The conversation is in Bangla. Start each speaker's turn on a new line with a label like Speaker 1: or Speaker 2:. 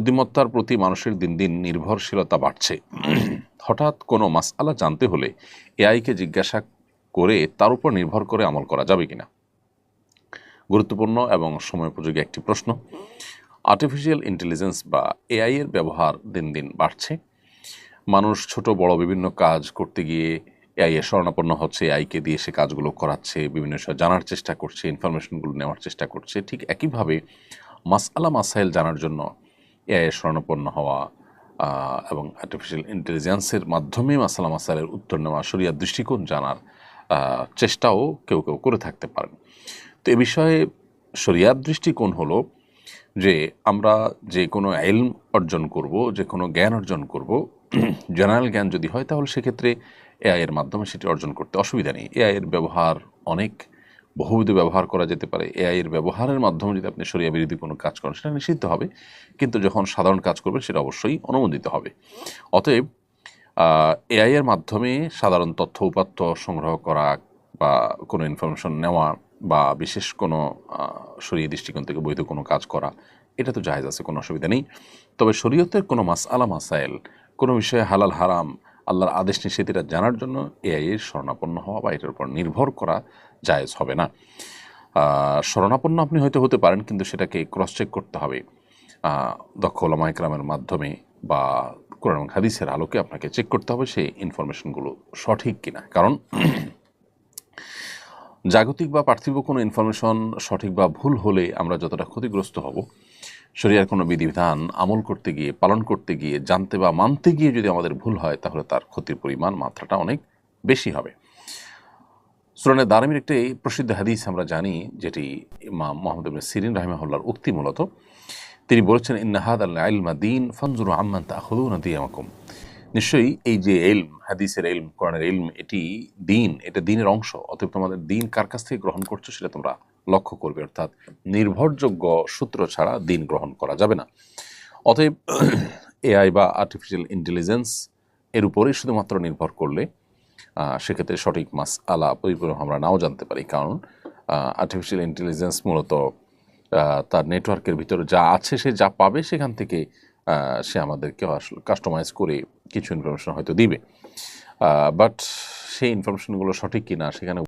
Speaker 1: বুদ্ধিমত্তার প্রতি মানুষের দিন দিন নির্ভরশীলতা বাড়ছে। হঠাৎ কোনো মাসআলা জানতে হলে এআইকে জিজ্ঞাসা করে তার উপর নির্ভর করে আমল করা যাবে কিনা? গুরুত্বপূর্ণ এবং সময়োপযোগী একটি প্রশ্ন। আর্টিফিশিয়াল ইন্টেলিজেন্স বা এআই এর ব্যবহার দিন দিন বাড়ছে। মানুষ ছোট বড় বিভিন্ন কাজ করতে গিয়ে এআই এর শরণাপন্ন হচ্ছে, এআইকে দিয়ে সে কাজগুলো করাচ্ছে, বিভিন্ন বিষয় জানার চেষ্টা করছে, ইনফরমেশনগুলো নেওয়ার চেষ্টা করছে। ঠিক একইভাবে মাসআলা মাসাইল জানার জন্য এআই এর শরণাপন্ন হওয়া এবং আর্টিফিশিয়াল ইন্টেলিজেন্সের মাধ্যমে মাসআলা মাসাইলের উত্তর নেওয়া, শরিয়ার দৃষ্টিকোণ জানার চেষ্টাও কেউ কেউ করে থাকতে পারেন। তো এ বিষয়ে শরিয়ার দৃষ্টিকোণ হলো যে আমরা যে কোনো ইলম অর্জন করব, যে কোনো জ্ঞান অর্জন করব, জেনারেল জ্ঞান যদি হয় তাহলে সেক্ষেত্রে এআই এর মাধ্যমে সেটি অর্জন করতে অসুবিধা নেই। এআই এর ব্যবহার অনেক বহুবিধ ব্যবহার করা যেতে পারে। এআই এর ব্যবহারের মাধ্যমে যদি আপনি শরিয়া বিরোধী কোনো কাজ করেন সেটা নিষিদ্ধ হবে, কিন্তু যখন সাধারণ কাজ করবেন সেটা অবশ্যই অনুমোদিত হবে। অতএব এআই এর মাধ্যমে সাধারণ তথ্য উপাত্ত সংগ্রহ করা বা কোনো ইনফরমেশন নেওয়া বা বিশেষ কোনো শরীয়ী দৃষ্টিকোণ থেকে বৈধ কোনো কাজ করা, এটা তো জায়েজ আছে, কোনো অসুবিধা নেই। তবে শরীয়তের কোনো মাসআলা মাসাইল, কোনো বিষয়ে হালাল হারাম, আল্লাহর আদেশ নিষেধ এটা জানার জন্য এআই এর শরণাপন্ন হওয়া বা এটার উপর নির্ভর করা জায়েজ হবে না। শরণাপন্ন আপনি হয়তো হতে পারেন, কিন্তু সেটাকে ক্রস চেক করতে হবে দক্ষ ওলামা ইকরামের মাধ্যমে বা কোরআন এবং হাদিসের আলোকে আপনাকে চেক করতে হবে সেই ইনফরমেশনগুলো সঠিক কিনা। কারণ জাগতিক বা পার্থিব কোনো ইনফরমেশন সঠিক বা ভুল হলে আমরা যতটা ক্ষতিগ্রস্ত হব, শরিয়ার কোনো বিধিবিধান আমল করতে গিয়ে, পালন করতে গিয়ে, জানতে বা মানতে গিয়ে যদি আমাদের ভুল হয় তাহলে তার ক্ষতির পরিমাণ, মাত্রাটা অনেক বেশি হবে। সুনানে দারমির একটি প্রসিদ্ধ হাদিস আমরা জানি, যেটি ইমাম মুহাম্মদ ইবনে সিরিন রাহিমাহুল্লাহর উক্তি। মূলত তিনি বলেছেন, ইন্না হাদাল ইলমা দীন ফানজুরু আম্মান তাখুযুনা দীনাকুম। নিশ্চয়ই এই যে ইলম, হাদিসের ইলম, কোরআনের ইলম, এটি দিন, এটা দিনের অংশ। অতএব তোমাদের দিন কার কাছ থেকে গ্রহণ করছো সেটা তোমরা লক্ষ্য করবে। অর্থাৎ নির্ভরযোগ্য সূত্র ছাড়া দিন গ্রহণ করা যাবে না। অতএব এআই বা আর্টিফিশিয়াল ইন্টেলিজেন্স এর উপরেই শুধুমাত্র নির্ভর করলে সেক্ষেত্রে সঠিক মাসআলা পরিপূর্ণ আমরা নাও জানতে পারি। কারণ আর্টিফিশিয়াল ইন্টেলিজেন্স মূলত তার নেটওয়ার্কের ভিতরে যা আছে, সে যা পাবে সেখান থেকে সে আমাদেরকে আসলে কাস্টমাইজ করে কিছু ইনফরমেশন হয়তো দিবে, বাট সেই ইনফরমেশনগুলো সঠিক কিনা সেখানে